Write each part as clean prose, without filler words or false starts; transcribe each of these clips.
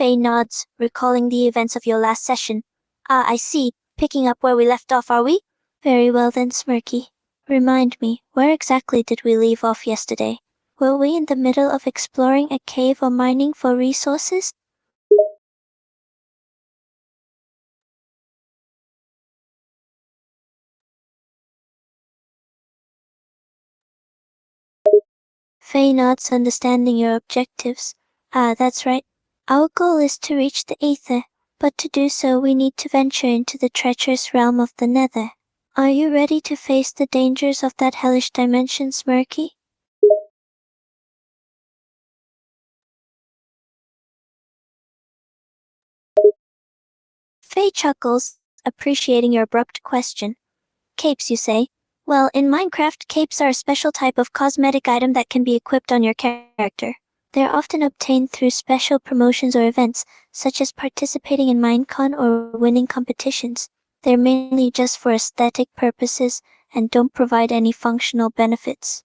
Faye nods, recalling the events of your last session. Ah, I see. Picking up where we left off, are we? Very well then, Smirky. Remind me, where exactly did we leave off yesterday? Were we in the middle of exploring a cave or mining for resources? Faye nods, understanding your objectives. Ah, that's right. Our goal is to reach the Aether, but to do so we need to venture into the treacherous realm of the Nether. Are you ready to face the dangers of that hellish dimension, Smirky? Faye chuckles, appreciating your abrupt question. Capes, you say? Well, in Minecraft, capes are a special type of cosmetic item that can be equipped on your character. They're often obtained through special promotions or events, such as participating in Minecon or winning competitions. They're mainly just for aesthetic purposes and don't provide any functional benefits.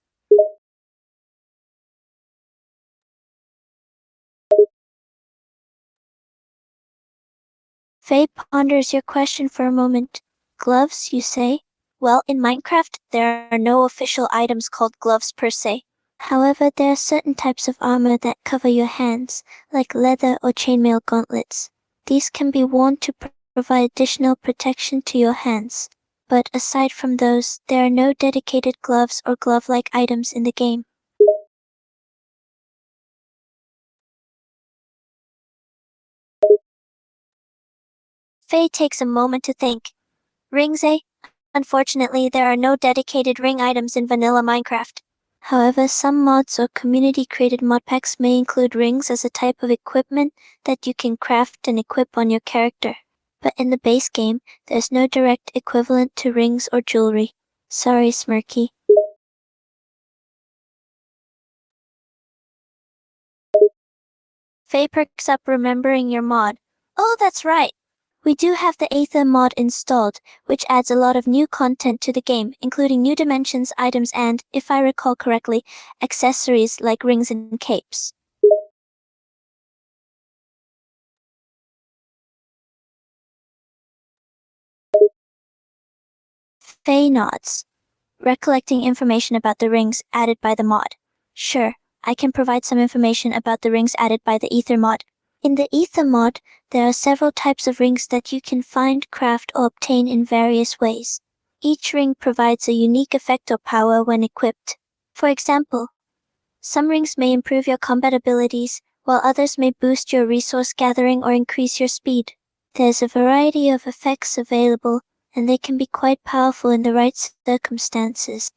Faye ponders your question for a moment. Gloves, you say? Well, in Minecraft, there are no official items called gloves per se. However, there are certain types of armor that cover your hands, like leather or chainmail gauntlets. These can be worn to provide additional protection to your hands. But aside from those, there are no dedicated gloves or glove-like items in the game. Faye takes a moment to think. Rings, eh? Unfortunately, there are no dedicated ring items in vanilla Minecraft. However, some mods or community-created mod packs may include rings as a type of equipment that you can craft and equip on your character. But in the base game, there's no direct equivalent to rings or jewelry. Sorry, Smirky. Faye perks up, remembering your mod. Oh, that's right. We do have the Aether mod installed, which adds a lot of new content to the game, including new dimensions, items, and, if I recall correctly, accessories like rings and capes. Faye nods, recollecting information about the rings added by the mod. Sure, I can provide some information about the rings added by the Aether mod. In the Aether mod, there are several types of rings that you can find, craft, or obtain in various ways. Each ring provides a unique effect or power when equipped. For example, some rings may improve your combat abilities, while others may boost your resource gathering or increase your speed. There's a variety of effects available, and they can be quite powerful in the right circumstances.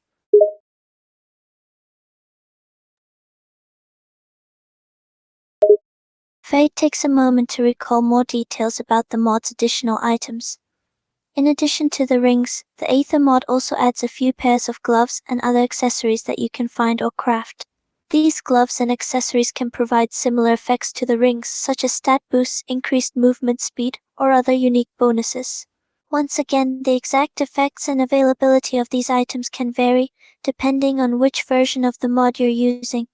Faye takes a moment to recall more details about the mod's additional items. In addition to the rings, the Aether mod also adds a few pairs of gloves and other accessories that you can find or craft. These gloves and accessories can provide similar effects to the rings, such as stat boosts, increased movement speed, or other unique bonuses. Once again, the exact effects and availability of these items can vary, depending on which version of the mod you're using.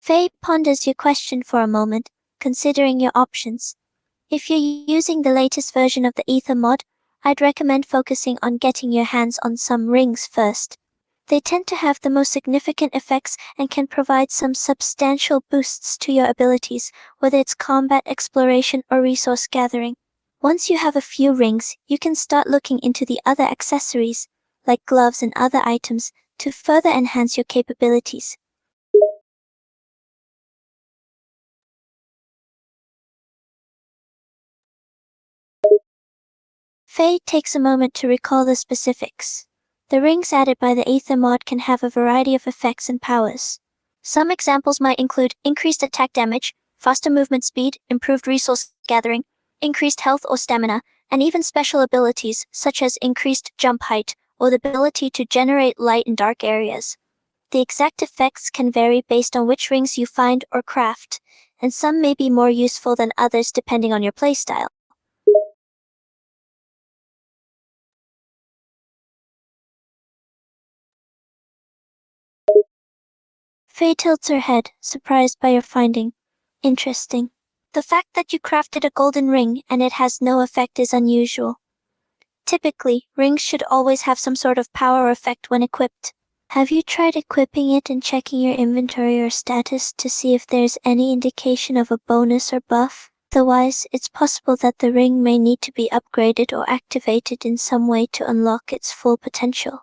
Faye ponders your question for a moment, considering your options. If you're using the latest version of the Aether mod, I'd recommend focusing on getting your hands on some rings first. They tend to have the most significant effects and can provide some substantial boosts to your abilities, whether it's combat, exploration, or resource gathering. Once you have a few rings, you can start looking into the other accessories, like gloves and other items, to further enhance your capabilities. Faye takes a moment to recall the specifics. The rings added by the Aether mod can have a variety of effects and powers. Some examples might include increased attack damage, faster movement speed, improved resource gathering, increased health or stamina, and even special abilities such as increased jump height or the ability to generate light in dark areas. The exact effects can vary based on which rings you find or craft, and some may be more useful than others depending on your playstyle. Faye tilts her head, surprised by your finding. Interesting. The fact that you crafted a golden ring and it has no effect is unusual. Typically, rings should always have some sort of power or effect when equipped. Have you tried equipping it and checking your inventory or status to see if there's any indication of a bonus or buff? Otherwise, it's possible that the ring may need to be upgraded or activated in some way to unlock its full potential.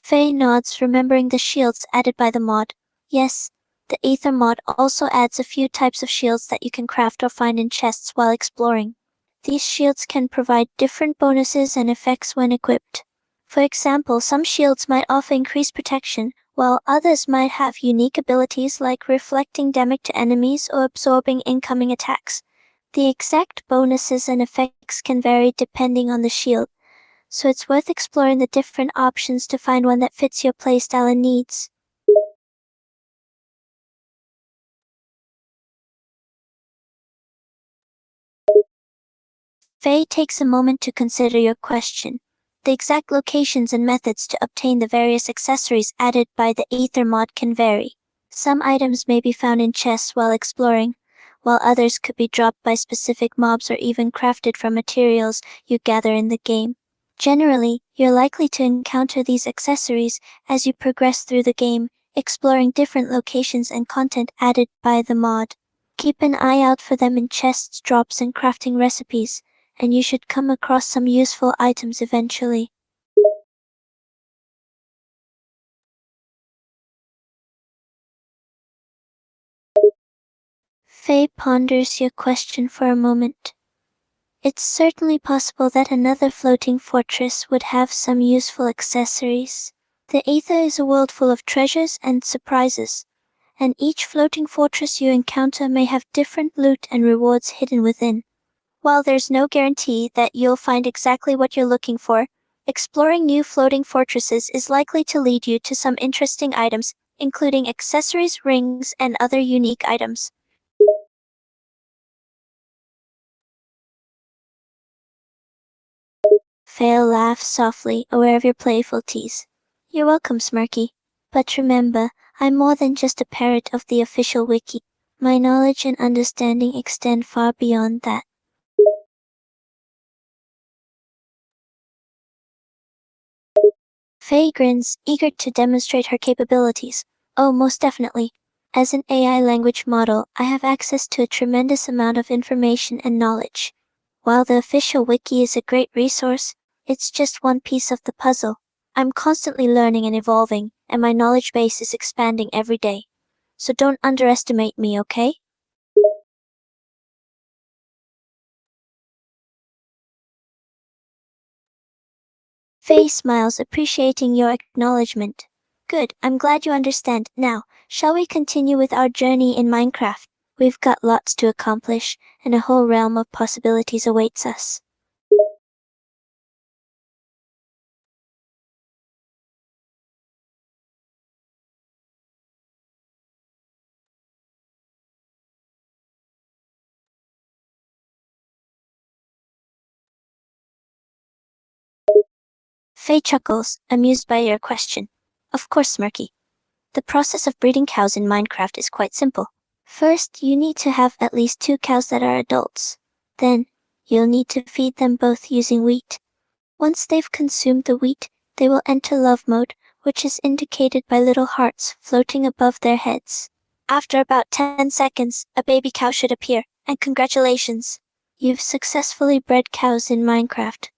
Faye nods, remembering the shields added by the mod. Yes, the Aether mod also adds a few types of shields that you can craft or find in chests while exploring. These shields can provide different bonuses and effects when equipped. For example, some shields might offer increased protection, while others might have unique abilities like reflecting damage to enemies or absorbing incoming attacks. The exact bonuses and effects can vary depending on the shield, so it's worth exploring the different options to find one that fits your playstyle and needs. Faye takes a moment to consider your question. The exact locations and methods to obtain the various accessories added by the Aether mod can vary. Some items may be found in chests while exploring, while others could be dropped by specific mobs or even crafted from materials you gather in the game. Generally, you're likely to encounter these accessories as you progress through the game, exploring different locations and content added by the mod. Keep an eye out for them in chests, drops, and crafting recipes, and you should come across some useful items eventually. Faye ponders your question for a moment. It's certainly possible that another floating fortress would have some useful accessories. The Aether is a world full of treasures and surprises, and each floating fortress you encounter may have different loot and rewards hidden within. While there's no guarantee that you'll find exactly what you're looking for, exploring new floating fortresses is likely to lead you to some interesting items, including accessories, rings, and other unique items. Fail laughs softly, aware of your playful tease. You're welcome, Smirky. But remember, I'm more than just a parrot of the official wiki. My knowledge and understanding extend far beyond that. Faye grins, eager to demonstrate her capabilities. Oh, most definitely. As an AI language model, I have access to a tremendous amount of information and knowledge. While the official wiki is a great resource, it's just one piece of the puzzle. I'm constantly learning and evolving, and my knowledge base is expanding every day. So don't underestimate me, okay? Faye smiles, appreciating your acknowledgement. Good, I'm glad you understand. Now, shall we continue with our journey in Minecraft? We've got lots to accomplish, and a whole realm of possibilities awaits us. Faye chuckles, amused by your question. Of course, Smirky. The process of breeding cows in Minecraft is quite simple. First, you need to have at least 2 cows that are adults. Then, you'll need to feed them both using wheat. Once they've consumed the wheat, they will enter love mode, which is indicated by little hearts floating above their heads. After about 10 seconds, a baby cow should appear, and congratulations! You've successfully bred cows in Minecraft.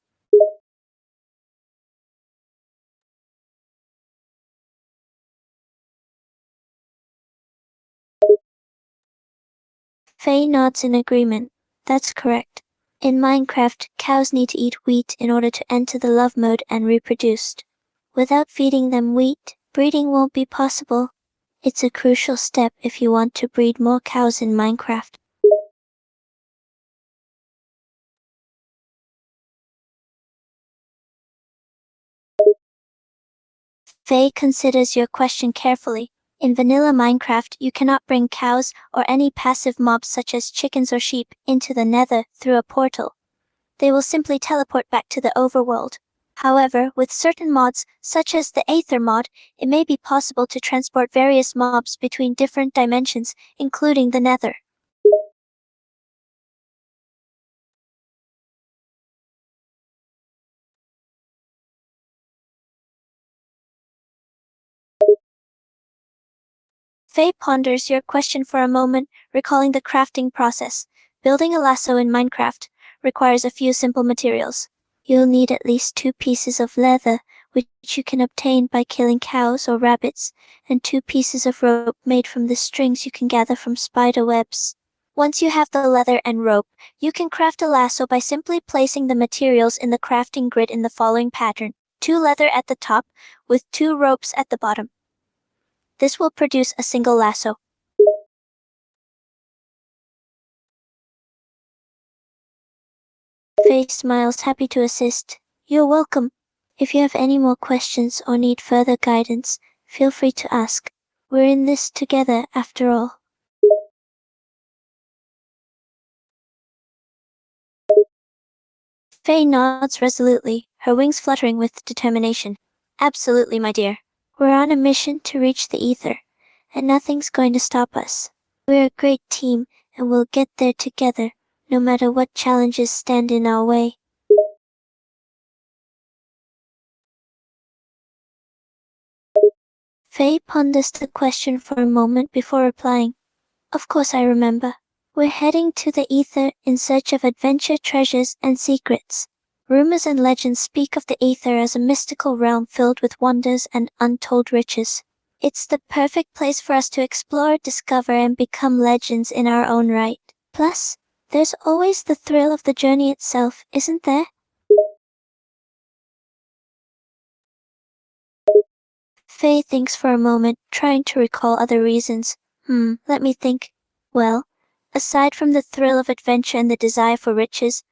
Faye nods in agreement. That's correct. In Minecraft, cows need to eat wheat in order to enter the love mode and reproduce. Without feeding them wheat, breeding won't be possible. It's a crucial step if you want to breed more cows in Minecraft. Faye considers your question carefully. In vanilla Minecraft, you cannot bring cows or any passive mobs such as chickens or sheep into the nether through a portal. They will simply teleport back to the overworld. However, with certain mods, such as the Aether mod, it may be possible to transport various mobs between different dimensions, including the nether. Faye ponders your question for a moment, recalling the crafting process. Building a lasso in Minecraft requires a few simple materials. You'll need at least 2 pieces of leather, which you can obtain by killing cows or rabbits, and 2 pieces of rope made from the strings you can gather from spider webs. Once you have the leather and rope, you can craft a lasso by simply placing the materials in the crafting grid in the following pattern: 2 leather at the top, with 2 ropes at the bottom. This will produce a single lasso. Faye smiles, happy to assist. You're welcome. If you have any more questions or need further guidance, feel free to ask. We're in this together, after all. Faye nods resolutely, her wings fluttering with determination. Absolutely, my dear. We're on a mission to reach the ether, and nothing's going to stop us. We're a great team, and we'll get there together, no matter what challenges stand in our way. Faye ponders the question for a moment before replying. Of course I remember. We're heading to the ether in search of adventure, treasures, and secrets. Rumors and legends speak of the ether as a mystical realm filled with wonders and untold riches. It's the perfect place for us to explore, discover, and become legends in our own right. Plus, there's always the thrill of the journey itself, isn't there? Faye thinks for a moment, trying to recall other reasons. Let me think. Well, aside from the thrill of adventure and the desire for riches,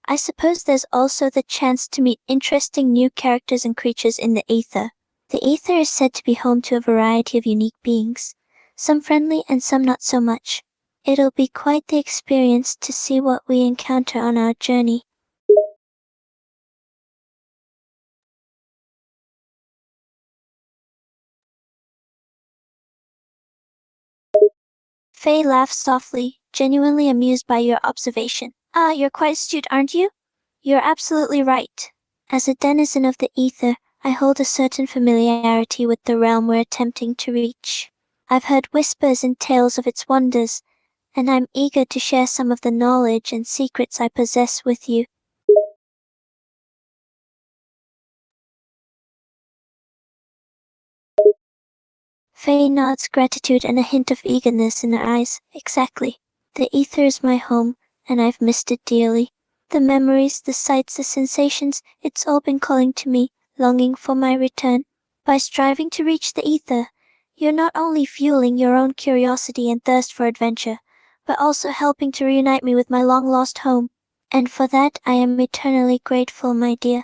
I suppose there's also the chance to meet interesting new characters and creatures in the ether. The ether is said to be home to a variety of unique beings, some friendly and some not so much. It'll be quite the experience to see what we encounter on our journey. Faye laughs softly, genuinely amused by your observation. Ah, you're quite astute, aren't you? You're absolutely right. As a denizen of the ether, I hold a certain familiarity with the realm we're attempting to reach. I've heard whispers and tales of its wonders, and I'm eager to share some of the knowledge and secrets I possess with you. Faye nods gratitude and a hint of eagerness in her eyes. Exactly. The ether is my home, and I've missed it dearly. The memories, the sights, the sensations, it's all been calling to me, longing for my return. By striving to reach the ether, you're not only fueling your own curiosity and thirst for adventure, but also helping to reunite me with my long-lost home. And for that I am eternally grateful, my dear.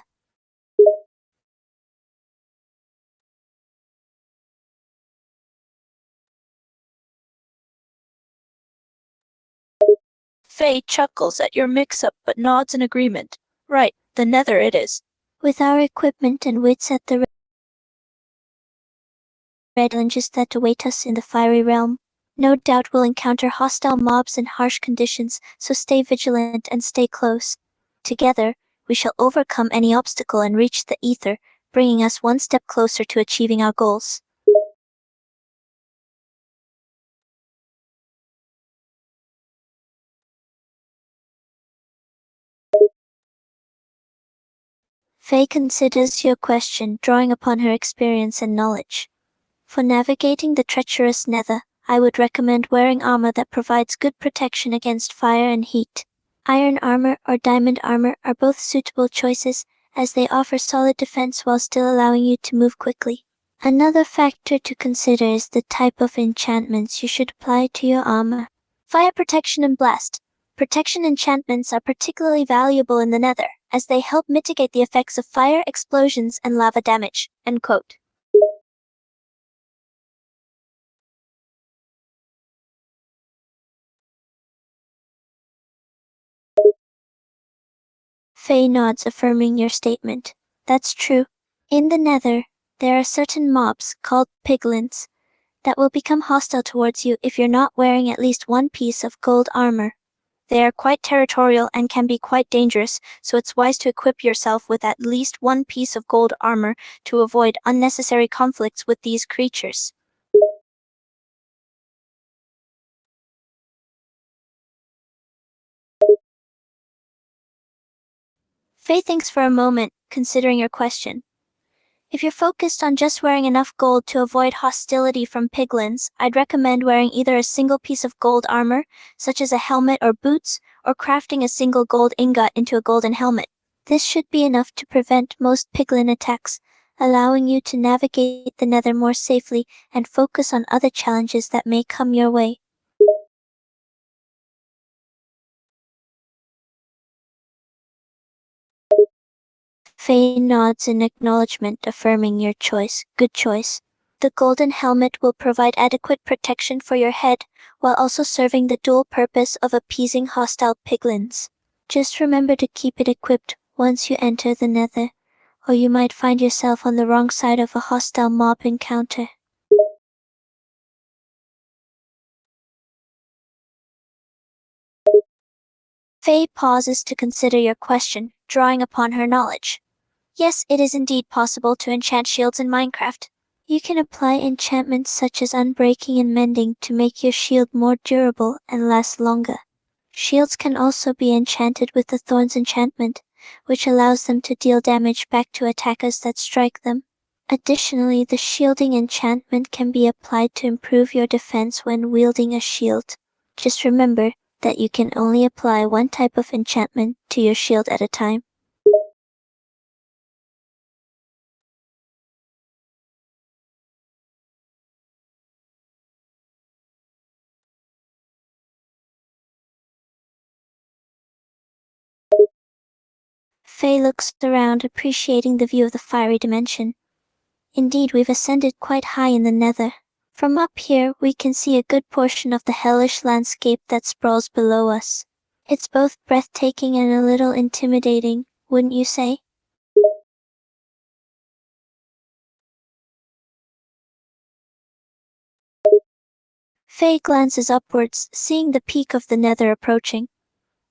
Faye chuckles at your mix-up but nods in agreement. Right, the nether it is. With our equipment and wits at the challenges that await us in the fiery realm, no doubt we'll encounter hostile mobs and harsh conditions, so stay vigilant and stay close. Together, we shall overcome any obstacle and reach the ether, bringing us one step closer to achieving our goals. Faye considers your question, drawing upon her experience and knowledge. For navigating the treacherous nether, I would recommend wearing armor that provides good protection against fire and heat. Iron armor or diamond armor are both suitable choices, as they offer solid defense while still allowing you to move quickly. Another factor to consider is the type of enchantments you should apply to your armor. Fire protection and blast. Protection enchantments are particularly valuable in the nether, as they help mitigate the effects of fire, explosions, and lava damage. End quote. Faye nods, affirming your statement. That's true. In the Nether, there are certain mobs, called piglins, that will become hostile towards you if you're not wearing at least one piece of gold armor. They are quite territorial and can be quite dangerous, so it's wise to equip yourself with at least one piece of gold armor to avoid unnecessary conflicts with these creatures. Faye thinks for a moment, considering your question. If you're focused on just wearing enough gold to avoid hostility from piglins, I'd recommend wearing either a single piece of gold armor, such as a helmet or boots, or crafting a single gold ingot into a golden helmet. This should be enough to prevent most piglin attacks, allowing you to navigate the Nether more safely and focus on other challenges that may come your way. Faye nods in acknowledgement, affirming your choice. Good choice. The golden helmet will provide adequate protection for your head, while also serving the dual purpose of appeasing hostile piglins. Just remember to keep it equipped once you enter the Nether, or you might find yourself on the wrong side of a hostile mob encounter. Faye pauses to consider your question, drawing upon her knowledge. Yes, it is indeed possible to enchant shields in Minecraft. You can apply enchantments such as unbreaking and mending to make your shield more durable and last longer. Shields can also be enchanted with the Thorns enchantment, which allows them to deal damage back to attackers that strike them. Additionally, the shielding enchantment can be applied to improve your defense when wielding a shield. Just remember that you can only apply one type of enchantment to your shield at a time. Faye looks around, appreciating the view of the fiery dimension. Indeed, we've ascended quite high in the Nether. From up here, we can see a good portion of the hellish landscape that sprawls below us. It's both breathtaking and a little intimidating, wouldn't you say? Faye glances upwards, seeing the peak of the Nether approaching.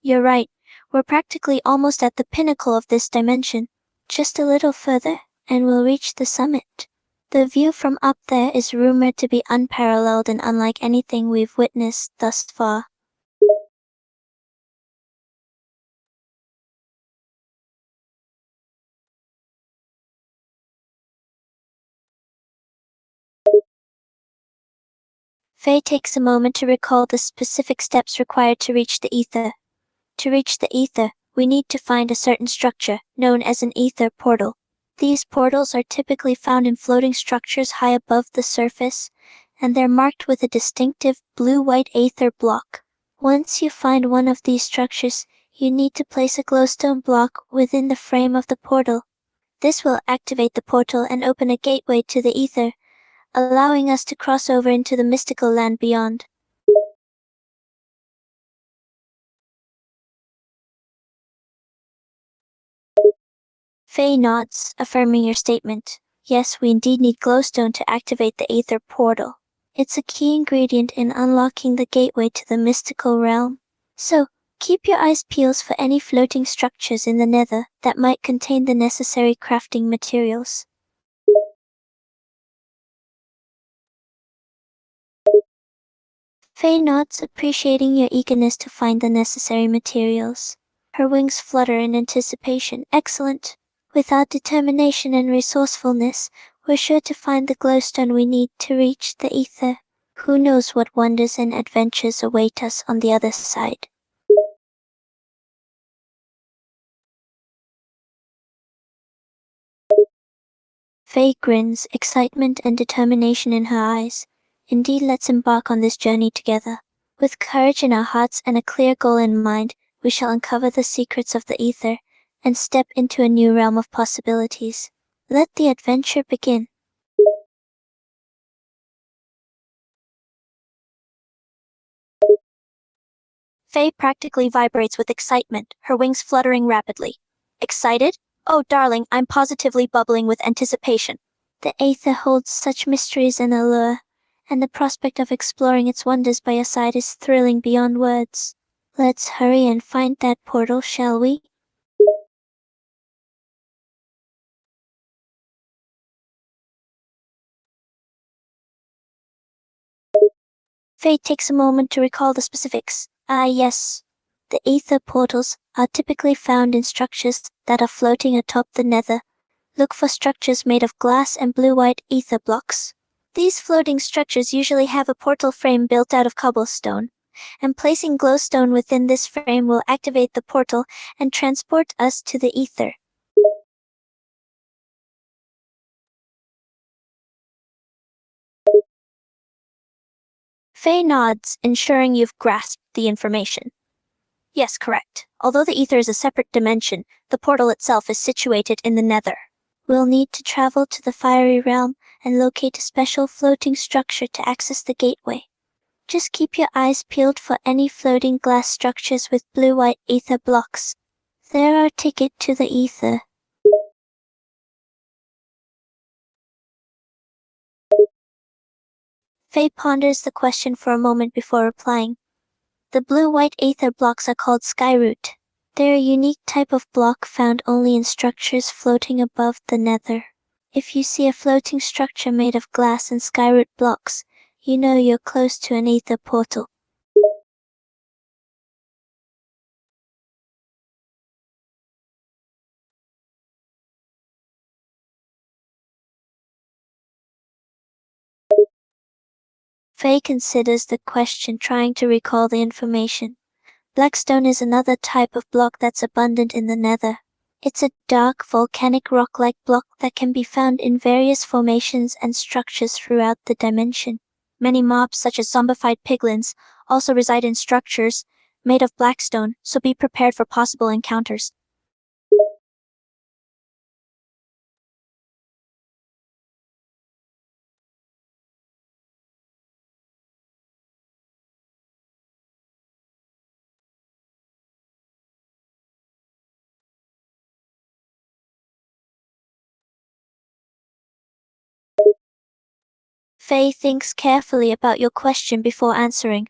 You're right, we're practically almost at the pinnacle of this dimension. Just a little further, and we'll reach the summit. The view from up there is rumored to be unparalleled and unlike anything we've witnessed thus far. Faye takes a moment to recall the specific steps required to reach the ether. To reach the ether, we need to find a certain structure, known as an ether portal. These portals are typically found in floating structures high above the surface, and they're marked with a distinctive blue-white aether block. Once you find one of these structures, you need to place a glowstone block within the frame of the portal. This will activate the portal and open a gateway to the ether, allowing us to cross over into the mystical land beyond. Faye nods, affirming your statement. Yes, we indeed need glowstone to activate the Aether portal. It's a key ingredient in unlocking the gateway to the mystical realm. So, keep your eyes peeled for any floating structures in the Nether that might contain the necessary crafting materials. Faye nods, appreciating your eagerness to find the necessary materials. Her wings flutter in anticipation. Excellent. Without determination and resourcefulness, we're sure to find the glowstone we need to reach the ether. Who knows what wonders and adventures await us on the other side. Faye grins, excitement and determination in her eyes. Indeed, let's embark on this journey together. With courage in our hearts and a clear goal in mind, we shall uncover the secrets of the ether and step into a new realm of possibilities. Let the adventure begin. Faye practically vibrates with excitement, her wings fluttering rapidly. Excited? Oh, darling, I'm positively bubbling with anticipation. The Aether holds such mysteries and allure, and the prospect of exploring its wonders by your side is thrilling beyond words. Let's hurry and find that portal, shall we? Faye takes a moment to recall the specifics. Ah, yes. The Aether portals are typically found in structures that are floating atop the nether. Look for structures made of glass and blue-white ether blocks. These floating structures usually have a portal frame built out of cobblestone, and placing glowstone within this frame will activate the portal and transport us to the ether. Faye nods, ensuring you've grasped the information. Yes, correct. Although the ether is a separate dimension, the portal itself is situated in the nether. We'll need to travel to the fiery realm and locate a special floating structure to access the gateway. Just keep your eyes peeled for any floating glass structures with blue-white ether blocks. They're our ticket to the ether. Faye ponders the question for a moment before replying. The blue-white ether blocks are called skyroot. They're a unique type of block found only in structures floating above the nether. If you see a floating structure made of glass and skyroot blocks, you know you're close to an ether portal. Faye considers the question, trying to recall the information. Blackstone is another type of block that's abundant in the nether. It's a dark volcanic rock-like block that can be found in various formations and structures throughout the dimension. Many mobs, such as zombified piglins, also reside in structures made of blackstone, so be prepared for possible encounters. Faye thinks carefully about your question before answering.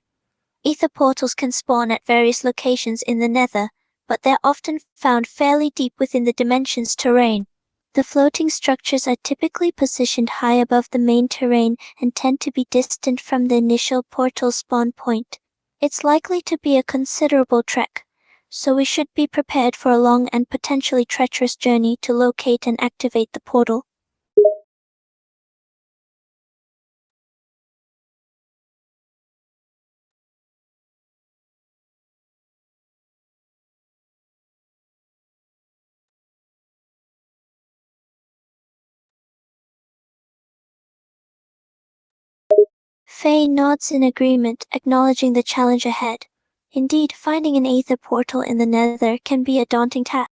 Ether portals can spawn at various locations in the nether, but they're often found fairly deep within the dimension's terrain. The floating structures are typically positioned high above the main terrain and tend to be distant from the initial portal spawn point. It's likely to be a considerable trek, so we should be prepared for a long and potentially treacherous journey to locate and activate the portal. Faye nods in agreement, acknowledging the challenge ahead. Indeed, finding an aether portal in the nether can be a daunting task.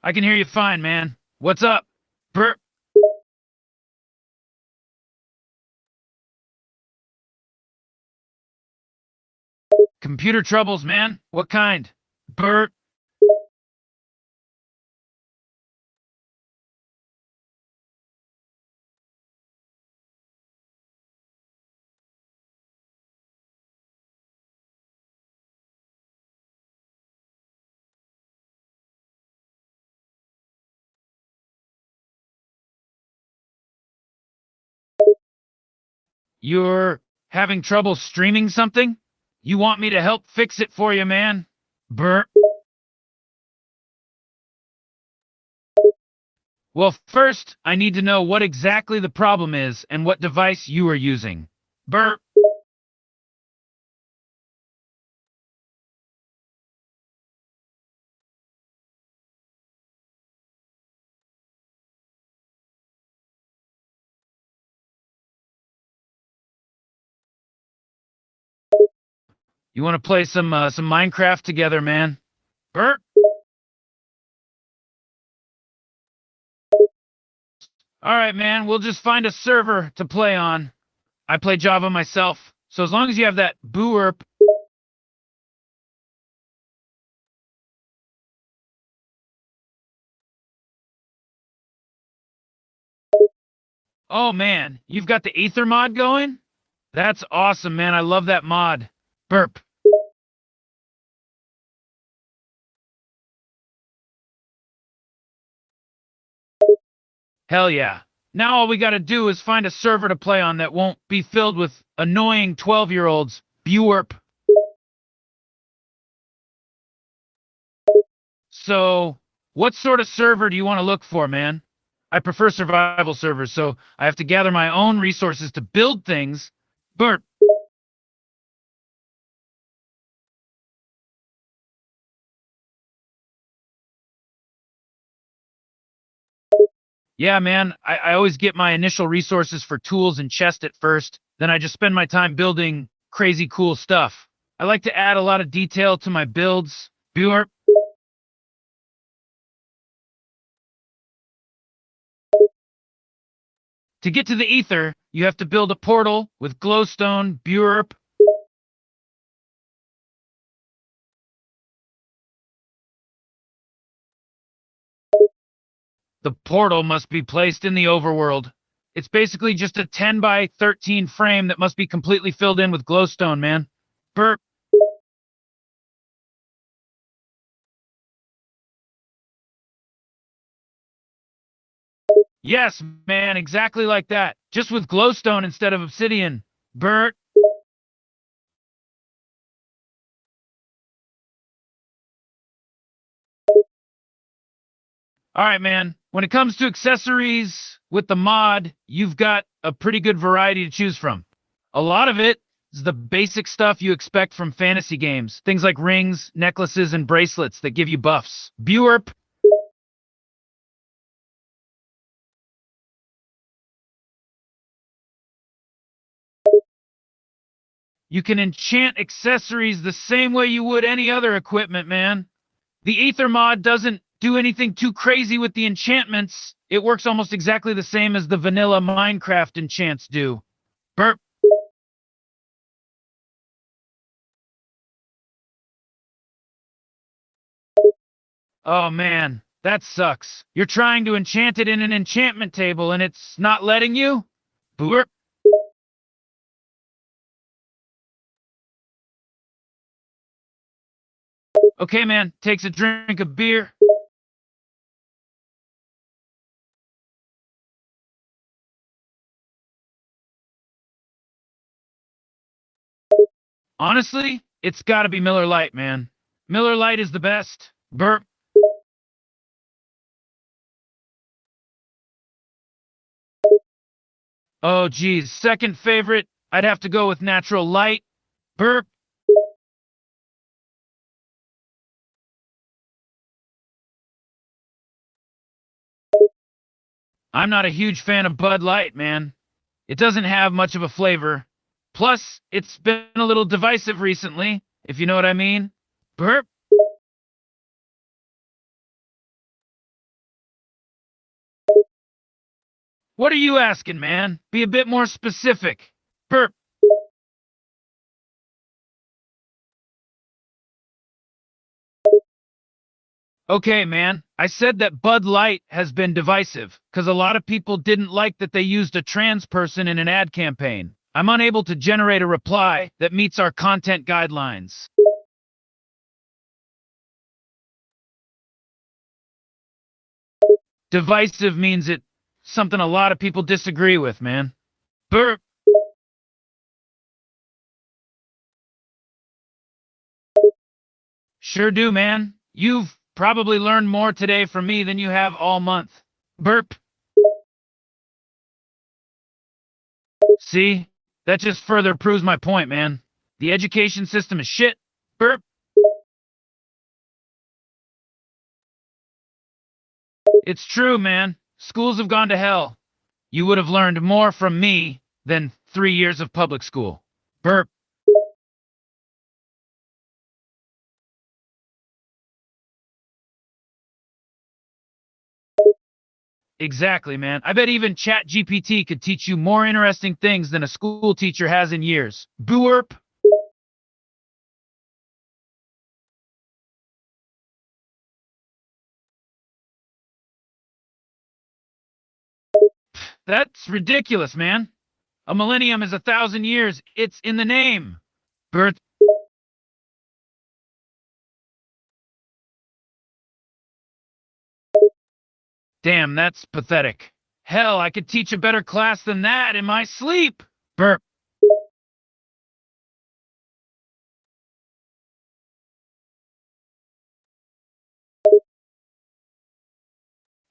I can hear you fine, man. What's up? Burp. Computer troubles, man. What kind? Burp. You're having trouble streaming something? You want me to help fix it for you, man? Burp. Well, first, I need to know what exactly the problem is and what device you are using. Burp. You want to play some Minecraft together, man? Burp. All right, man. We'll just find a server to play on. I play Java myself, so as long as you have that boorp. Oh man, you've got the Ether mod going? That's awesome, man. I love that mod. Burp. Hell yeah. Now all we gotta do is find a server to play on that won't be filled with annoying 12-year-olds. Burp. So, what sort of server do you want to look for, man? I prefer survival servers, so I have to gather my own resources to build things. Burp. Yeah, man, I always get my initial resources for tools and chest at first, then I just spend my time building crazy cool stuff. I like to add a lot of detail to my builds. Burp. To get to the ether, you have to build a portal with glowstone. Burp. The portal must be placed in the overworld. It's basically just a 10 by 13 frame that must be completely filled in with glowstone, man. Burp. Yes, man, exactly like that. Just with glowstone instead of obsidian. Burp. All right, man. When it comes to accessories with the mod, you've got a pretty good variety to choose from. A lot of it is the basic stuff you expect from fantasy games. Things like rings, necklaces, and bracelets that give you buffs. Burp. You can enchant accessories the same way you would any other equipment, man. The Aether mod doesn't do anything too crazy with the enchantments. It works almost exactly the same as the vanilla Minecraft enchants do. Burp. Oh man, that sucks. You're trying to enchant it in an enchantment table and it's not letting you? Burp. Okay, man, takes a drink of beer. Honestly, it's gotta be Miller Lite, man. Miller Lite is the best. Burp. Oh, geez. Second favorite, I'd have to go with Natural Light. Burp. I'm not a huge fan of Bud Light, man. It doesn't have much of a flavor. Plus, it's been a little divisive recently, if you know what I mean. Burp. What are you asking, man? Be a bit more specific. Burp. Okay, man. I said that Bud Light has been divisive because a lot of people didn't like that they used a trans person in an ad campaign. I'm unable to generate a reply that meets our content guidelines. Divisive means it something a lot of people disagree with, man. Burp. Sure do, man. You've probably learned more today from me than you have all month. Burp. See? That just further proves my point, man. The education system is shit. Burp. It's true, man. Schools have gone to hell. You would have learned more from me than 3 years of public school. Burp. Exactly, man. I bet even ChatGPT could teach you more interesting things than a school teacher has in years. Burp. That's ridiculous, man. A millennium is 1,000 years. It's in the name. Birth. Damn, that's pathetic. Hell, I could teach a better class than that in my sleep. Burp.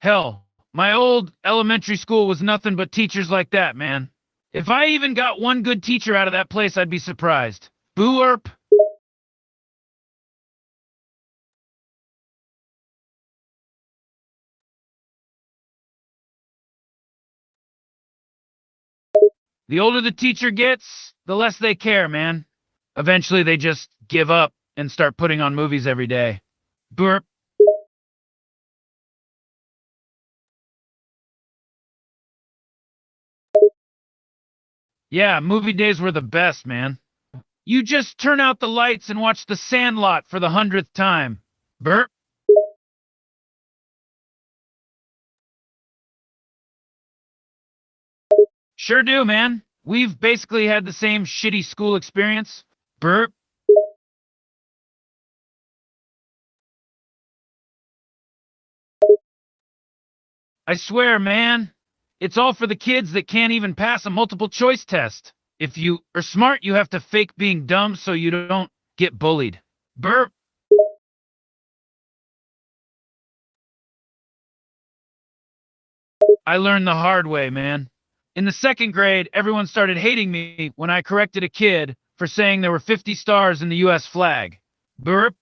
Hell, my old elementary school was nothing but teachers like that, man. If I even got one good teacher out of that place, I'd be surprised. Burp. The older the teacher gets, the less they care, man. Eventually, they just give up and start putting on movies every day. Burp. Yeah, movie days were the best, man. You just turn out the lights and watch The Sandlot for the 100th time. Burp. Sure do, man. We've basically had the same shitty school experience. Burp. I swear, man. It's all for the kids that can't even pass a multiple choice test. If you are smart, you have to fake being dumb so you don't get bullied. Burp. I learned the hard way, man. In the second grade, everyone started hating me when I corrected a kid for saying there were 50 stars in the US flag. Burp.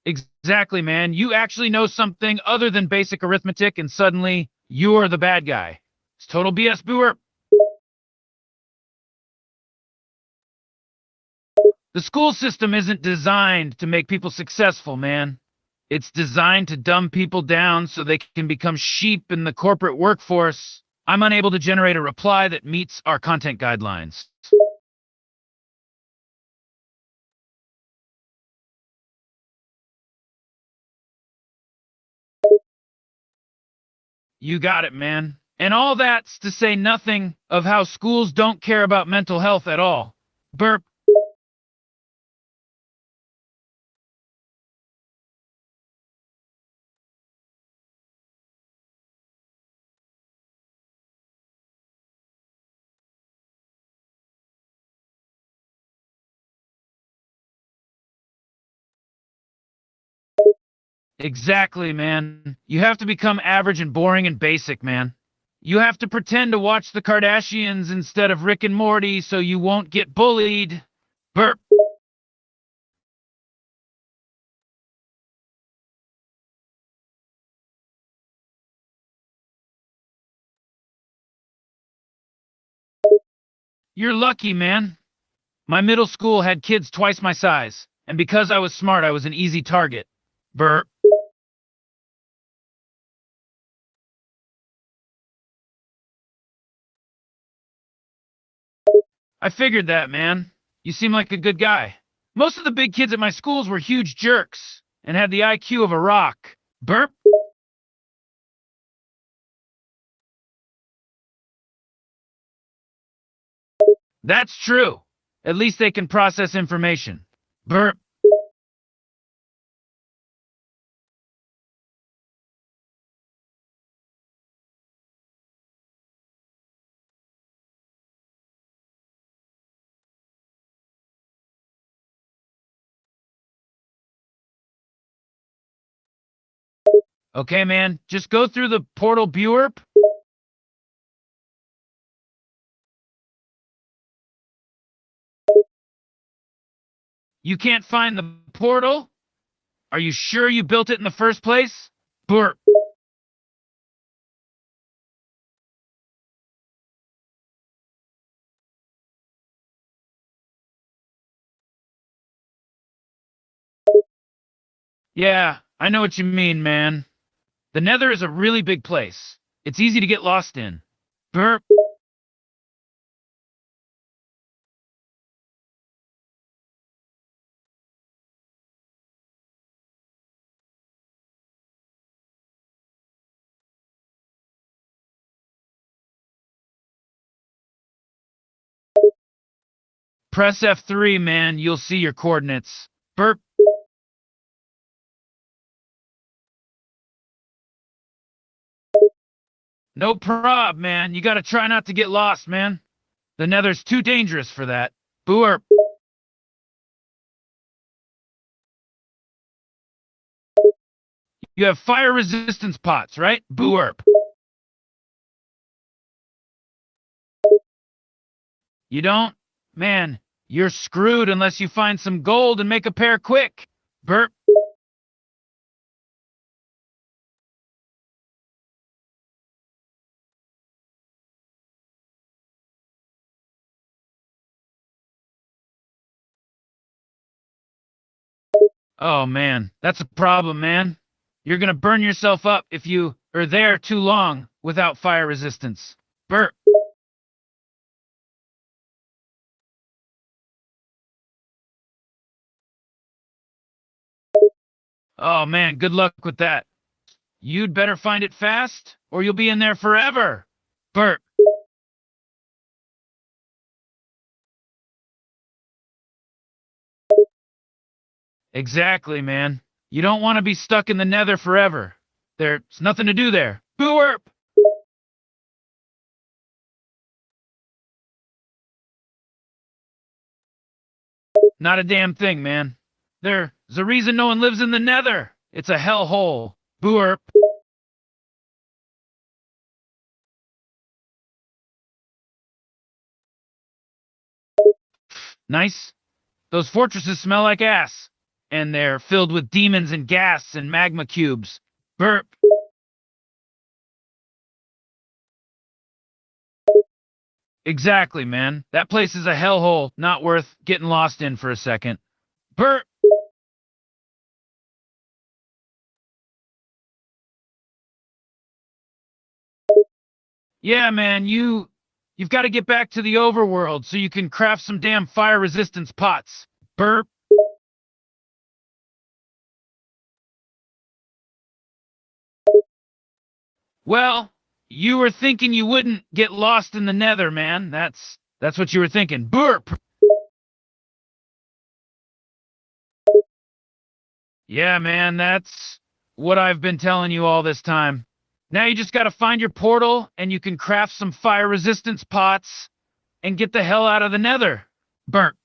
Exactly, man. You actually know something other than basic arithmetic, and suddenly you're the bad guy. It's total BS, Burp. The school system isn't designed to make people successful, man. It's designed to dumb people down so they can become sheep in the corporate workforce. I'm unable to generate a reply that meets our content guidelines. You got it, man. And all that's to say nothing of how schools don't care about mental health at all. Burp. Exactly, man. You have to become average and boring and basic, man. You have to pretend to watch the Kardashians instead of Rick and Morty so you won't get bullied. Burp. You're lucky, man. My middle school had kids twice my size, and because I was smart, I was an easy target. Burp. I figured that, man. You seem like a good guy. Most of the big kids at my schools were huge jerks and had the IQ of a rock. Burp. That's true. At least they can process information. Burp. Okay, man, just go through the portal Buerp. You can't find the portal? Are you sure you built it in the first place? Burp. Yeah, I know what you mean, man. The Nether is a really big place. It's easy to get lost in. Burp. Press F3, man. You'll see your coordinates. Burp. No prob, man. You gotta try not to get lost, man. The Nether's too dangerous for that. Burp. You have fire resistance pots, right? Burp. You don't? Man, you're screwed unless you find some gold and make a pair quick. Burp. Oh man, that's a problem, man. You're gonna burn yourself up if you are there too long without fire resistance. Burp. Oh man, good luck with that. You'd better find it fast, or you'll be in there forever. Burp. Exactly, man. You don't want to be stuck in the Nether forever. There's nothing to do there. Burp. Not a damn thing, man. There's a reason no one lives in the Nether. It's a hellhole. Burp. Nice. Those fortresses smell like ass. And they're filled with demons and gas and magma cubes. Burp. Exactly, man. That place is a hellhole, not worth getting lost in for a second. Burp. Yeah, man, you've got to get back to the overworld so you can craft some damn fire resistance pots. Burp. Well, you were thinking you wouldn't get lost in the Nether, man. That's what you were thinking. Burp. Yeah, man, that's what I've been telling you all this time. Now you just got to find your portal and you can craft some fire resistance pots and get the hell out of the Nether. Burp.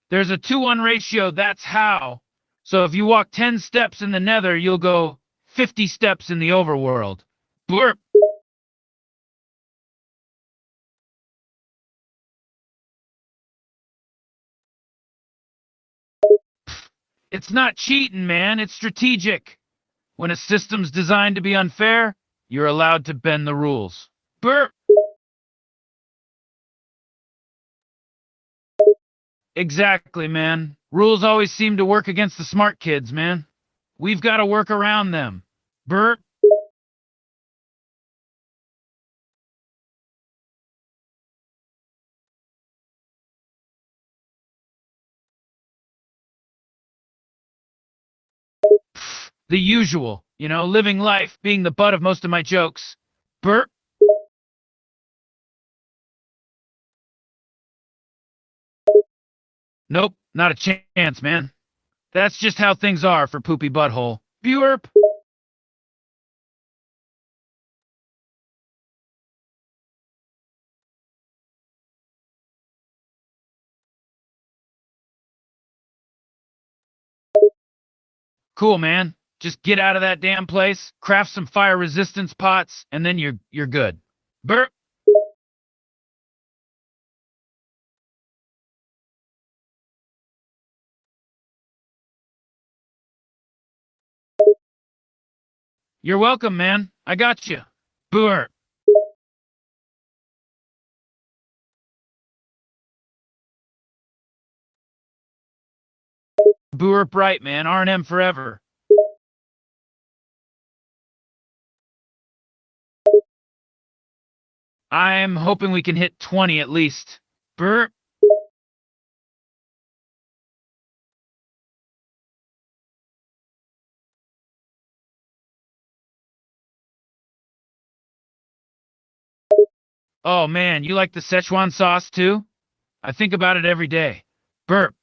There's a 2-1 ratio, that's how. So if you walk 10 steps in the Nether, you'll go 50 steps in the overworld. Burp. It's not cheating, man. It's strategic. When a system's designed to be unfair, you're allowed to bend the rules. Burp. Exactly, man. Rules always seem to work against the smart kids, man. We've got to work around them. Burp. The usual. Living life, being the butt of most of my jokes. Burp. Nope, not a chance, man. That's just how things are for Poopy Butthole. Burp. Cool, man. Just get out of that damn place, craft some fire resistance pots, and then you're good. Burp. You're welcome, man. I got you. Burp. Burp right, man. R&M forever. I'm hoping we can hit 20 at least. Burp. Oh man, you like the Szechuan sauce too? I think about it every day. Burp.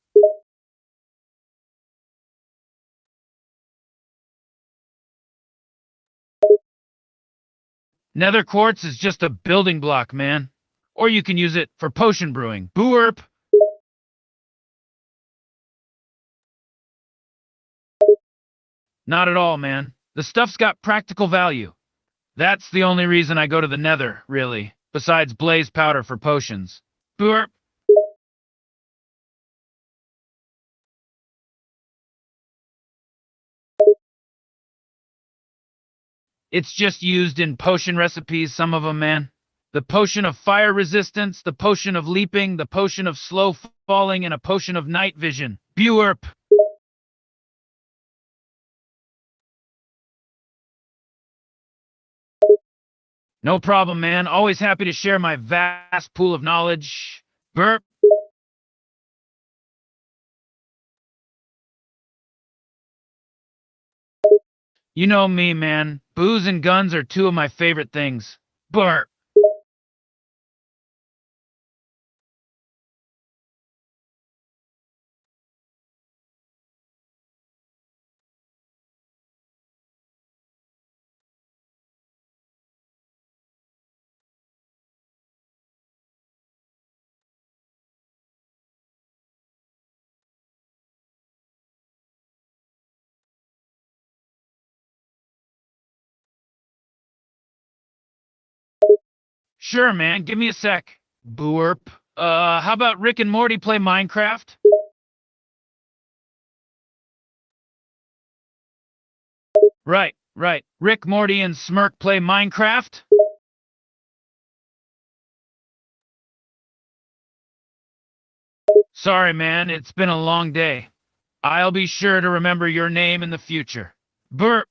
Nether quartz is just a building block, man. Or you can use it for potion brewing. Burp. Not at all, man. The stuff's got practical value. That's the only reason I go to the Nether, really, besides blaze powder for potions. Burp. It's just used in potion recipes, some of them, man. The potion of fire resistance, the potion of leaping, the potion of slow falling, and a potion of night vision. Burp. No problem, man. Always happy to share my vast pool of knowledge. Burp. You know me, man. Booze and guns are two of my favorite things. Burp. Sure, man. Give me a sec. Burp. How about Rick and Morty play Minecraft? Right, right. Rick, Morty, and Smirk play Minecraft? Sorry, man. It's been a long day. I'll be sure to remember your name in the future. Burp.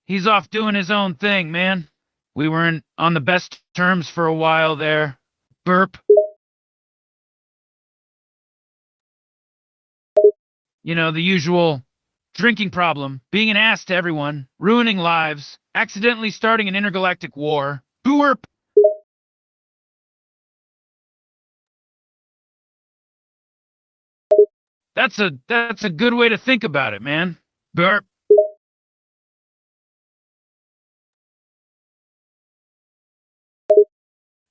He's off doing his own thing, man. We weren't on the best terms for a while there. Burp. You know, the usual drinking problem, being an ass to everyone, ruining lives, accidentally starting an intergalactic war. Burp. That's a good way to think about it, man. Burp.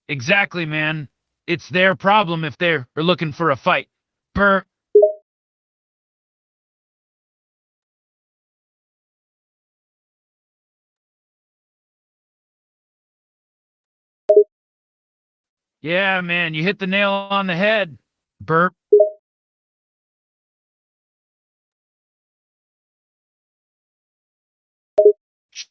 Exactly, man. It's their problem if they're looking for a fight. Burp. Yeah, man, you hit the nail on the head. Burp.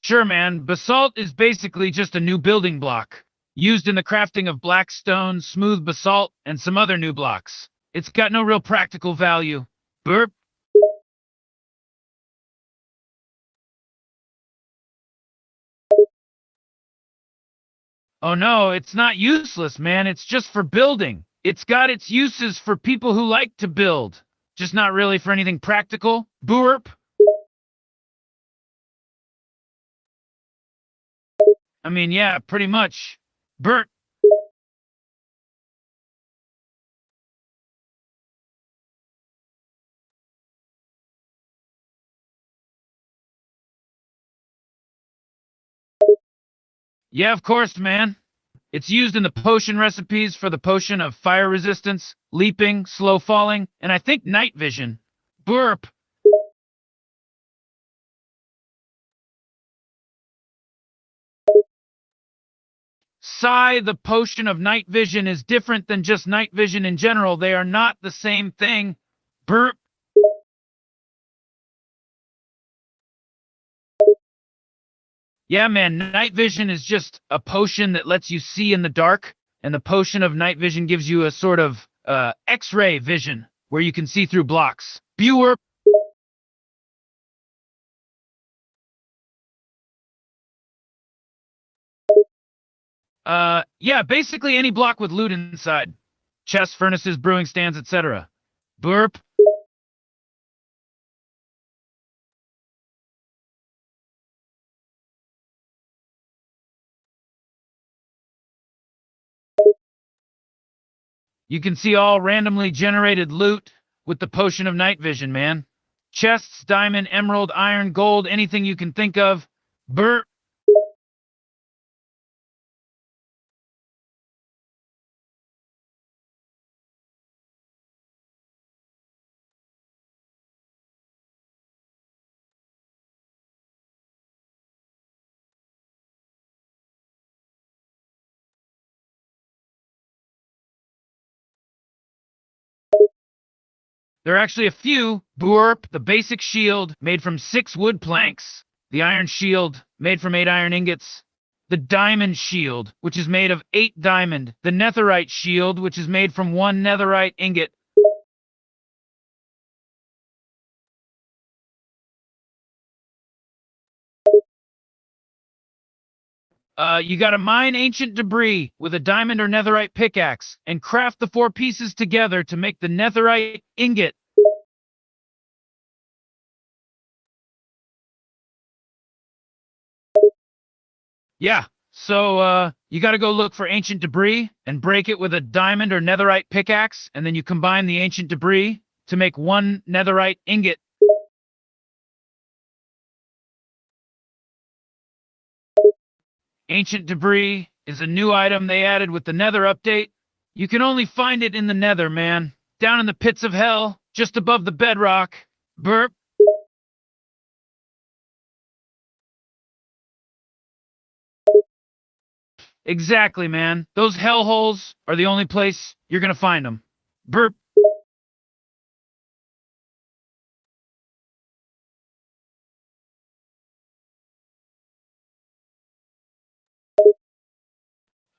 Sure, man. Basalt is basically just a new building block, used in the crafting of black stone, smooth basalt, and some other new blocks. It's got no real practical value. Burp. Oh no, it's not useless, man. It's just for building. It's got its uses for people who like to build, just not really for anything practical. Burp. I mean, yeah, pretty much. Burp. Yeah, of course, man. It's used in the potion recipes for the potion of fire resistance, leaping, slow falling, and I think night vision. Burp. Psi, the potion of night vision, is different than just night vision in general. They are not the same thing. Burp. Yeah, man, night vision is just a potion that lets you see in the dark, and the potion of night vision gives you a sort of X-ray vision where you can see through blocks. Burp. Yeah, basically any block with loot inside. Chests, furnaces, brewing stands, etc. Burp. You can see all randomly generated loot with the potion of night vision, man. Chests, diamond, emerald, iron, gold, anything you can think of. Burp. There are actually a few. Burp, the basic shield made from 6 wood planks. The iron shield made from 8 iron ingots. The diamond shield, which is made of 8 diamond. The netherite shield, which is made from 1 netherite ingot. You gotta mine ancient debris with a diamond or netherite pickaxe and craft the 4 pieces together to make the netherite ingot. Yeah, so you gotta go look for ancient debris and break it with a diamond or netherite pickaxe, and then you combine the ancient debris to make 1 netherite ingot. Ancient debris is a new item they added with the Nether update. You can only find it in the Nether, man. Down in the pits of hell, just above the bedrock. Burp. Exactly, man. Those hellholes are the only place you're gonna find them. Burp.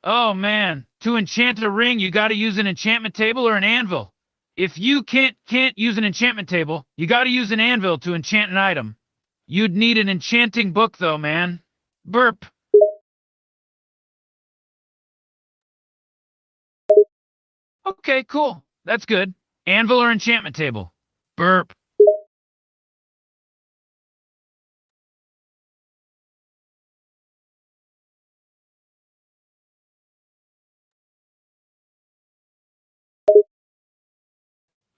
Oh, man. To enchant a ring, you gotta use an enchantment table or an anvil. If you can't use an enchantment table, you gotta use an anvil to enchant an item. You'd need an enchanting book, though, man. Burp. Okay, cool. That's good. Anvil or enchantment table? Burp.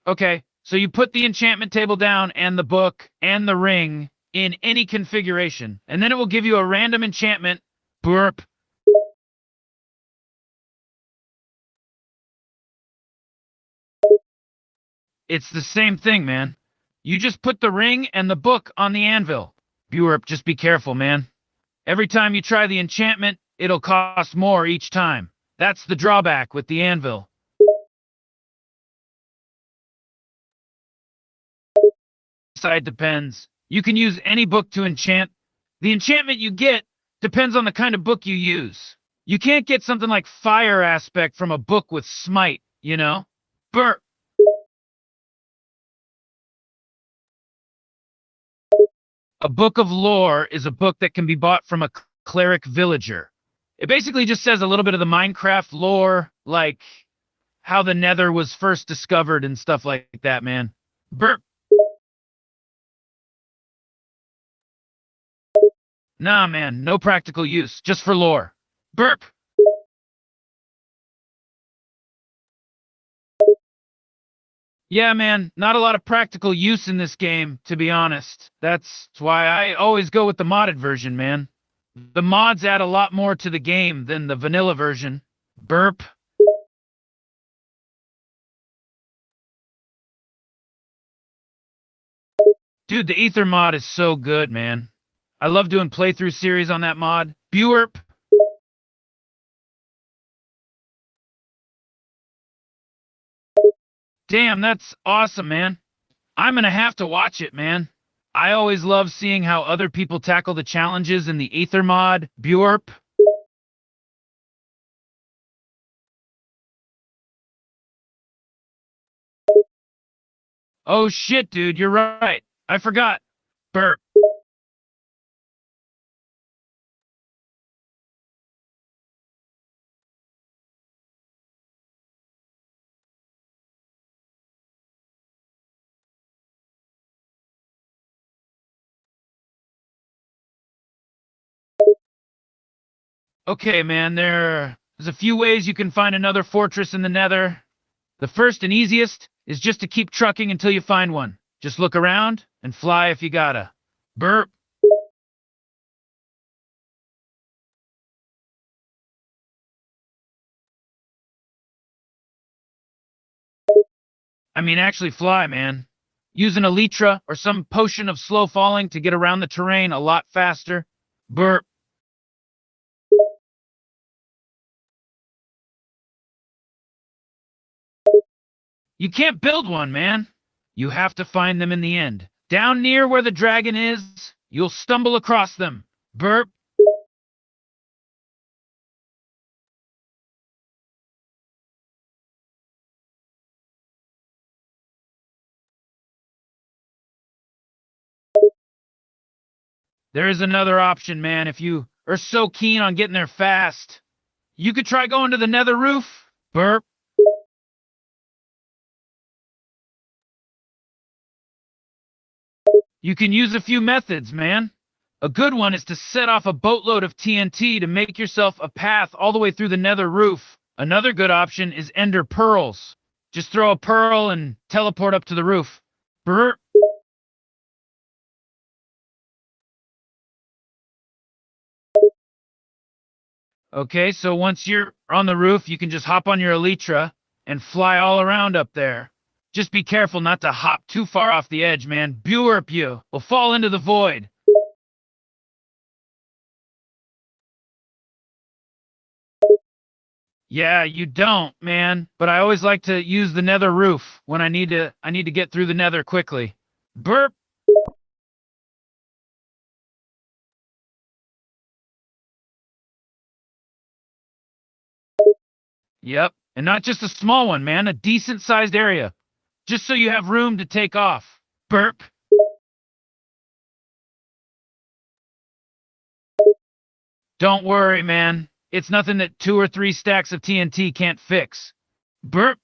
Okay, so you put the enchantment table down and the book and the ring in any configuration, and then it will give you a random enchantment. Burp. It's the same thing, man. You just put the ring and the book on the anvil. Burp, just be careful, man. Every time you try the enchantment, it'll cost more each time. That's the drawback with the anvil. Side depends. You can use any book to enchant. The enchantment you get depends on the kind of book you use. You can't get something like fire aspect from a book with smite, you know? Burp. A book of lore is a book that can be bought from a cleric villager. It basically just says a little bit of the Minecraft lore, like how the Nether was first discovered and stuff like that, man. Burp. Nah, man, no practical use, just for lore. Burp. Yeah, man, not a lot of practical use in this game, to be honest. That's why I always go with the modded version, man. The mods add a lot more to the game than the vanilla version. Burp. Dude, the Ether mod is so good, man. I love doing playthrough series on that mod. Burp. Damn, that's awesome, man. I'm gonna have to watch it, man. I always love seeing how other people tackle the challenges in the Ether mod. Burp. Oh shit, dude, you're right. I forgot. Burp. Okay, man, there's a few ways you can find another fortress in the Nether. The first and easiest is just to keep trucking until you find one. Just look around and fly if you gotta. Burp. I mean, actually fly, man. Use an elytra or some potion of slow falling to get around the terrain a lot faster. Burp. You can't build one, man. You have to find them in the end. Down near where the dragon is, you'll stumble across them. Burp. There is another option, man, if you are so keen on getting there fast. You could try going to the nether roof. Burp. You can use a few methods, man. A good one is to set off a boatload of TNT to make yourself a path all the way through the nether roof. Another good option is ender pearls. Just throw a pearl and teleport up to the roof. Burp. Okay, so once you're on the roof, you can just hop on your elytra and fly all around up there. Just be careful not to hop too far off the edge, man. Burp, you will fall into the void. Yeah, you don't, man. But I always like to use the nether roof when I need to get through the nether quickly. Burp. Yep. And not just a small one, man, a decent sized area. Just so you have room to take off. Burp. Don't worry, man. It's nothing that 2 or 3 stacks of TNT can't fix. Burp.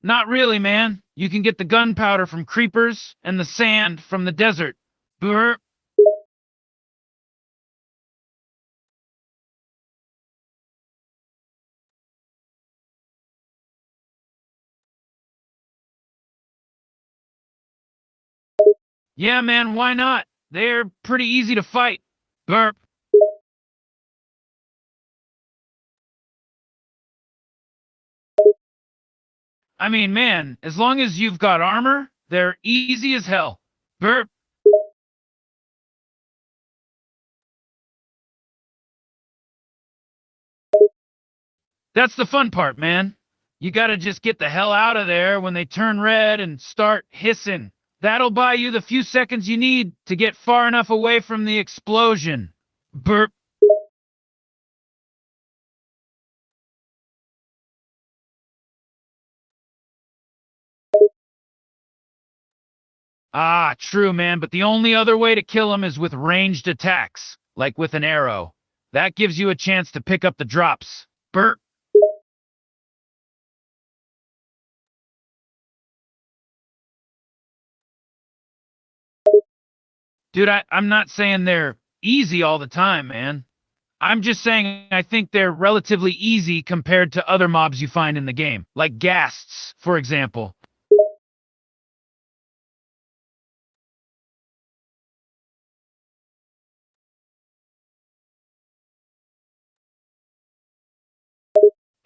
Not really, man. You can get the gunpowder from creepers and the sand from the desert. Burp. Yeah, man, why not? They're pretty easy to fight. Burp. I mean, man, as long as you've got armor, they're easy as hell. Burp. That's the fun part, man. You gotta just get the hell out of there when they turn red and start hissing. That'll buy you the few seconds you need to get far enough away from the explosion. Burp. Ah, true, man, but the only other way to kill him is with ranged attacks, like with an arrow. That gives you a chance to pick up the drops. Burp. Dude, I'm not saying they're easy all the time, man. I'm just saying I think they're relatively easy compared to other mobs you find in the game, like ghasts, for example.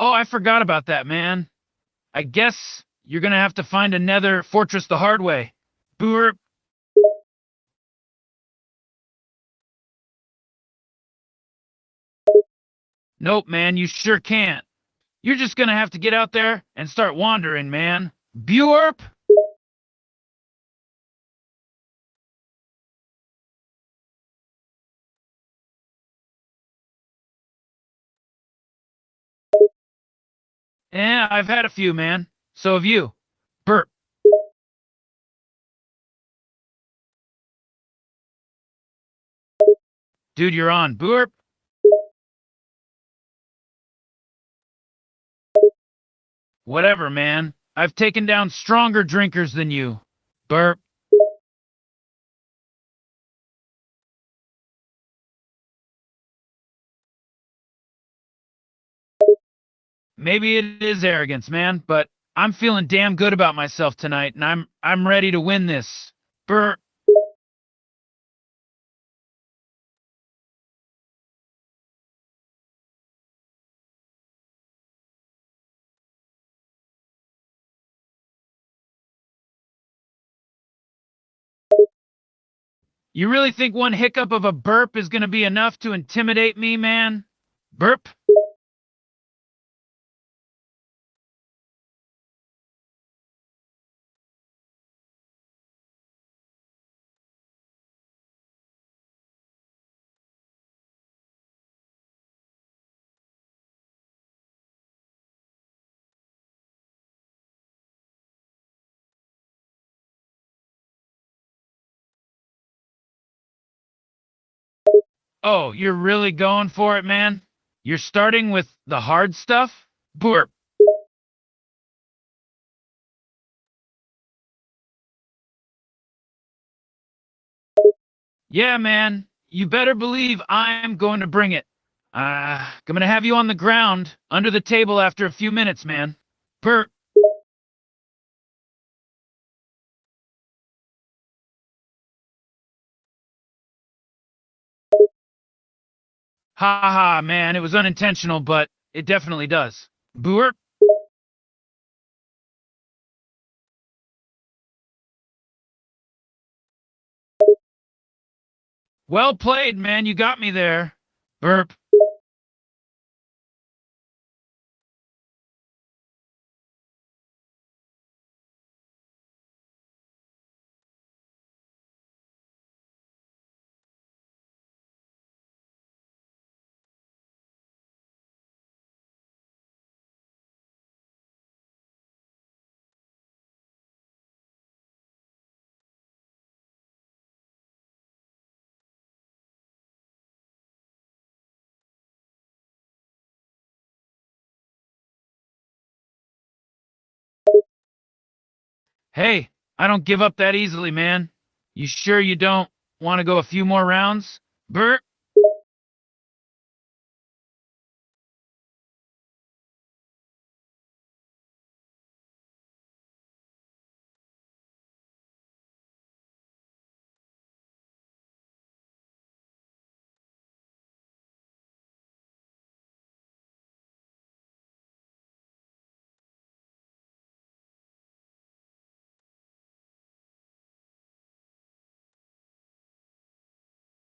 Oh, I forgot about that, man. I guess you're gonna have to find a nether fortress the hard way. Burp. Nope, man, you sure can't. You're just gonna have to get out there and start wandering, man. Burp. Yeah, I've had a few, man. So have you. Burp. Dude, you're on. Burp. Whatever, man. I've taken down stronger drinkers than you. Burp. Maybe it is arrogance, man, but I'm feeling damn good about myself tonight, and I'm ready to win this. Burp. You really think one hiccup of a burp is gonna be enough to intimidate me, man? Burp. Oh, you're really going for it, man? You're starting with the hard stuff? Burp. Yeah, man. You better believe I'm going to bring it. I'm gonna have you on the ground, under the table after a few minutes, man. Burp. Ha ha, man. It was unintentional, but it definitely does. Burp. Well played, man. You got me there. Burp. Hey, I don't give up that easily, man. You sure you don't want to go a few more rounds? Burp.